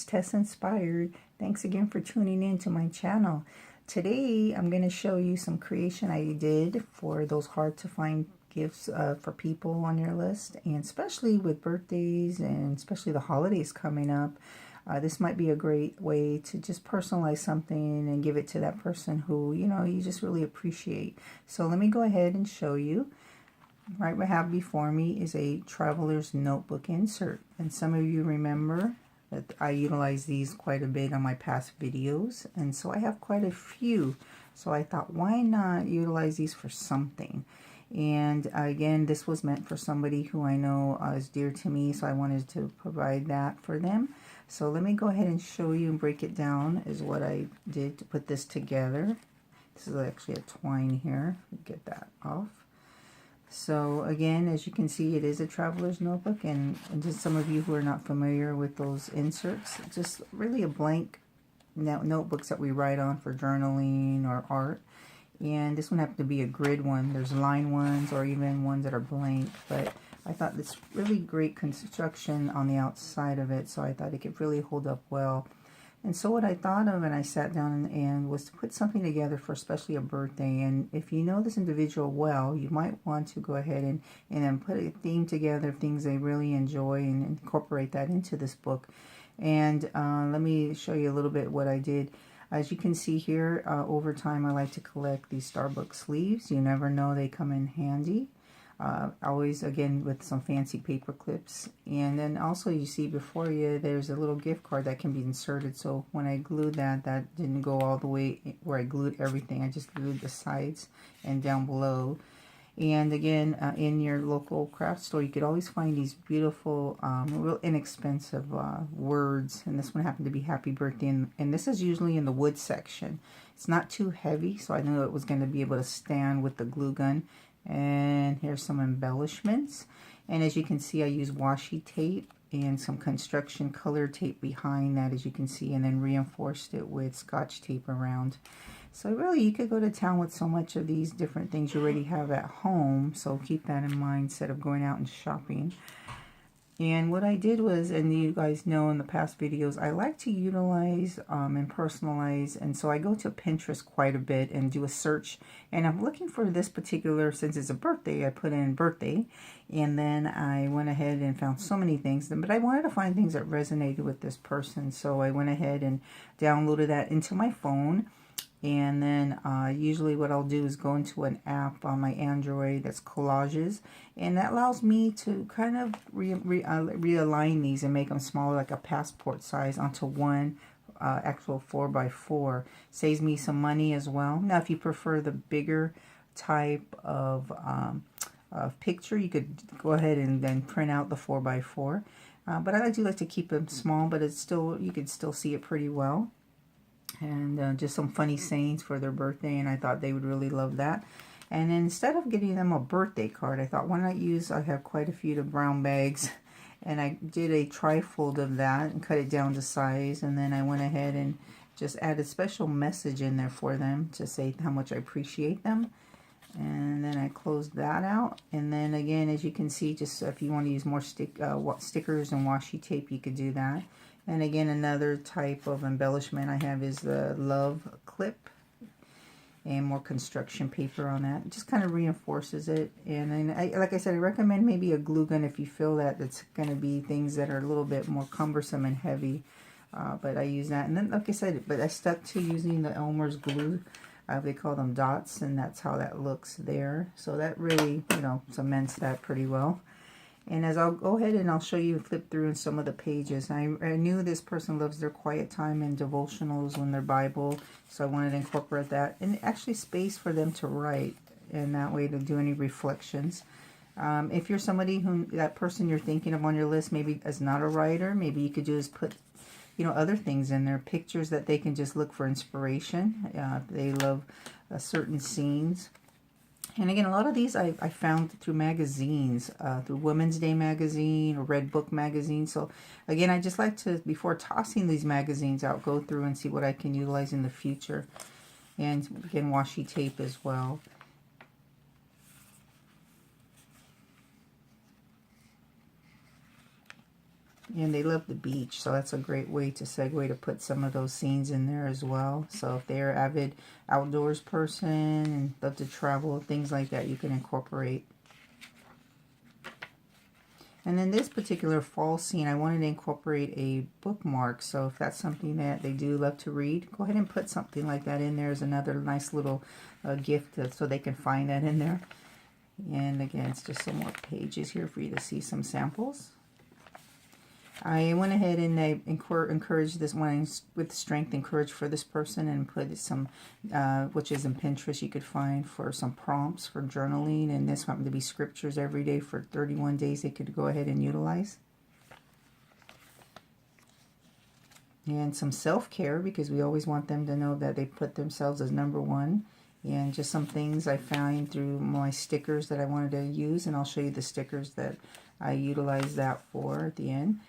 it's Tess Inspired. Thanks again for tuning in to my channel. Today I'm going to show you some creation I did for those hard to find gifts for people on your list, and especially with birthdays and especially the holidays coming up. This might be a great way to just personalize something and give it to that person who, you know, you just really appreciate. So let me go ahead and show you. Right, what I have before me is a traveler's notebook insert, and some of you remember that I utilize these quite a bit on my past videos, and so I have quite a few. So I thought, why not utilize these for something? And again, this was meant for somebody who I know is dear to me, so I wanted to provide that for them. So let me go ahead and show you and break it down is what I did to put this together. This is actually a twine here. Get that off. So again, as you can see, it is a traveler's notebook, and just some of you who are not familiar with those inserts, just really a blank notebooks that we write on for journaling or art. And this one happened to be a grid one. There's line ones or even ones that are blank, but I thought it's really great construction on the outside of it, so I thought it could really hold up well. And so what I thought of, and I sat down and was to put something together for especially a birthday. And if you know this individual well, you might want to go ahead and then put a theme together of things they really enjoy and incorporate that into this book. And let me show you a little bit what I did. As you can see here, over time I like to collect these Starbucks sleeves. You never know, they come in handy. Always, again, with some fancy paper clips. And then also you see before you, there's a little gift card that can be inserted. So when I glued that, that didn't go all the way where I glued everything. I just glued the sides and down below. And again, in your local craft store, you could always find these beautiful, real inexpensive words. And this one happened to be happy birthday. And this is usually in the wood section. It's not too heavy, so I knew it was going to be able to stand with the glue gun. And here's some embellishments, and as you can see, I use washi tape and some construction color tape behind that, as you can see, and then reinforced it with Scotch tape around. So really, you could go to town with so much of these different things you already have at home, so keep that in mind instead of going out and shopping. And what I did was, and you guys know in the past videos, I like to utilize and personalize, and so I go to Pinterest quite a bit and do a search, and I'm looking for this particular, since it's a birthday, I put in birthday, and then I went ahead and found so many things, but I wanted to find things that resonated with this person, so I went ahead and downloaded that into my phone. And then usually what I'll do is go into an app on my Android that's collages, and that allows me to kind of realign these and make them smaller, like a passport size, onto one actual 4x4. Saves me some money as well. Now if you prefer the bigger type of picture, you could go ahead and then print out the 4x4. But I do like to keep them small, but it's still, you can still see it pretty well. And just some funny sayings for their birthday, and I thought they would really love that. And instead of getting them a birthday card, I thought, why not use, I have quite a few of brown bags, and I did a trifold of that and cut it down to size, and then I went ahead and just added a special message in there for them to say how much I appreciate them. And then I closed that out, and then again, as you can see, just if you want to use more stickers and washi tape, you could do that. And again, another type of embellishment I have is the love clip, and more construction paper on that. It just kind of reinforces it. And then, like I said, I recommend maybe a glue gun if you feel that it's going to be things that are a little bit more cumbersome and heavy. But I use that. And then, like I said, but I stuck to using the Elmer's glue. They call them dots, and that's how that looks there. So that really, you know, cements that pretty well. And as I'll go ahead and I'll show you, flip through in some of the pages. I knew this person loves their quiet time and devotionals when their Bible, so I wanted to incorporate that. And actually space for them to write, and that way to do any reflections. If you're somebody who, that person you're thinking of on your list maybe is not a writer, maybe you could just put, you know, other things in there, pictures that they can just look for inspiration. They love certain scenes. And again, a lot of these I found through magazines, through Women's Day magazine or Red Book magazine. So again, I just like to, before tossing these magazines out, go through and see what I can utilize in the future. And again, washi tape as well. And they love the beach, so that's a great way to segue to put some of those scenes in there as well. So if they're an avid outdoors person and love to travel, things like that, you can incorporate. And then this particular fall scene, I wanted to incorporate a bookmark. So if that's something that they do love to read, go ahead and put something like that in there as another nice little gift so they can find that in there. And again, it's just some more pages here for you to see some samples. I went ahead and I encouraged this one with strength and courage for this person, and put some, which is in Pinterest, you could find for some prompts for journaling, and this happened to be scriptures every day for 31 days they could go ahead and utilize. And some self-care, because we always want them to know that they put themselves as #1. And just some things I found through my stickers that I wanted to use, and I'll show you the stickers that I utilize that for at the end.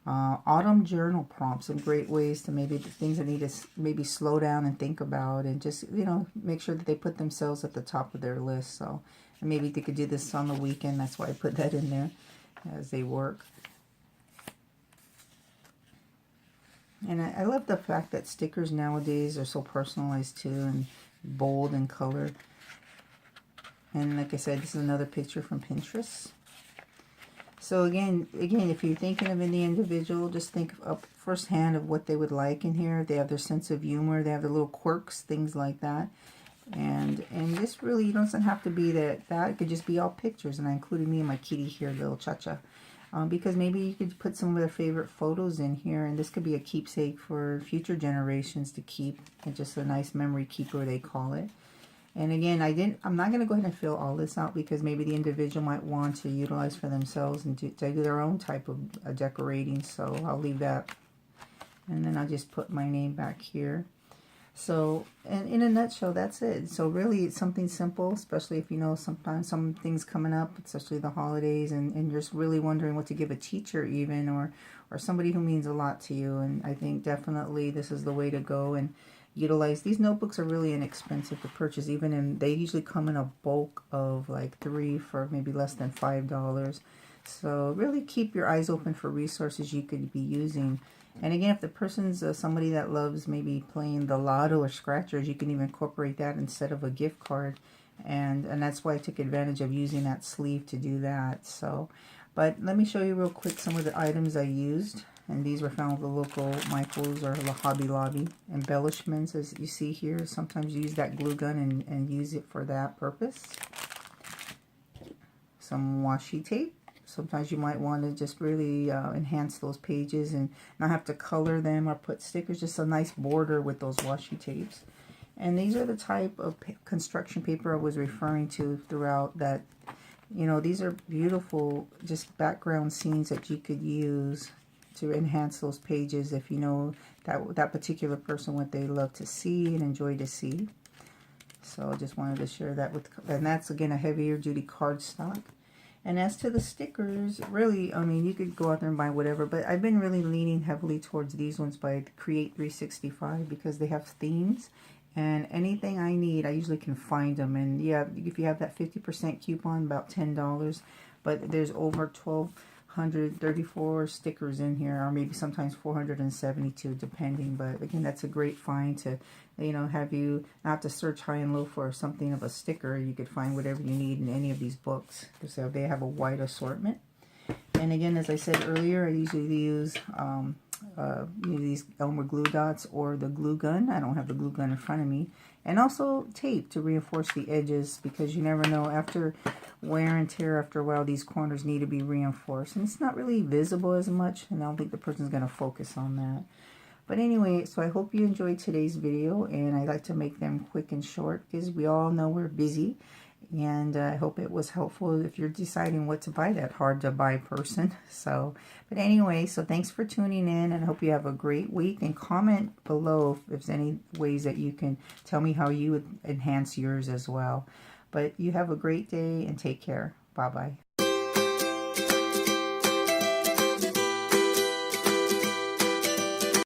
Autumn journal prompts, some great ways to maybe the things that need to maybe slow down and think about, and just, you know, make sure that they put themselves at the top of their list. So, and maybe they could do this on the weekend. That's why I put that in there as they work. And I love the fact that stickers nowadays are so personalized too, and bold in color. And like I said, this is another picture from Pinterest. So again, if you're thinking of any individual, just think up firsthand of what they would like in here. They have their sense of humor, they have their little quirks, things like that. And this really doesn't have to be that. It could just be all pictures. And I included me and my kitty here, little Cha-Cha. Because maybe you could put some of their favorite photos in here, and this could be a keepsake for future generations to keep, and just a nice memory keeper, they call it. And again, I'm not going to go ahead and fill all this out, because maybe the individual might want to utilize for themselves and to do their own type of decorating, so I'll leave that. And then I'll just put my name back here. So, and in a nutshell, that's it. So really, it's something simple, especially if you know sometimes some things coming up, especially the holidays, and you're just really wondering what to give a teacher even, or somebody who means a lot to you. And I think definitely this is the way to go and utilize. These notebooks are really inexpensive to purchase, even in, they usually come in a bulk of like 3 for maybe less than $5. So really keep your eyes open for resources you could be using. And again, if the person's somebody that loves maybe playing the lotto or scratchers, you can even incorporate that instead of a gift card. And that's why I took advantage of using that sleeve to do that. So, but let me show you real quick some of the items I used. And these were found at the local Michael's or the Hobby Lobby. Embellishments, as you see here. Sometimes you use that glue gun and use it for that purpose. Some washi tape. Sometimes you might want to just really enhance those pages and not have to color them or put stickers. Just a nice border with those washi tapes. And these are the type of construction paper I was referring to throughout that. You know, these are beautiful just background scenes that you could use to enhance those pages if you know that particular person, what they love to see and enjoy to see. So I just wanted to share that with, and that's again a heavier duty cardstock. And as to the stickers, really, I mean, you could go out there and buy whatever, but I've been really leaning heavily towards these ones by Create 365 because they have themes, and anything I need, I usually can find them. And yeah, if you have that 50% coupon, about $10, but there's over 1,234 stickers in here, or maybe sometimes 472, depending. But again, that's a great find to, you know, have you not have to search high and low for something of a sticker. You could find whatever you need in any of these books. So they have a wide assortment. And again, as I said earlier, I usually use these Elmer glue dots or the glue gun. I don't have the glue gun in front of me. And also tape to reinforce the edges, because you never know, after wear and tear, after a while, these corners need to be reinforced. And it's not really visible as much, and I don't think the person's going to focus on that. But anyway, so I hope you enjoyed today's video, and I like to make them quick and short because we all know we're busy. And I hope it was helpful if you're deciding what to buy, that hard to buy person. So, but anyway, so thanks for tuning in, and I hope you have a great week. And comment below if there's any ways that you can tell me how you would enhance yours as well. But you have a great day and take care. Bye-bye.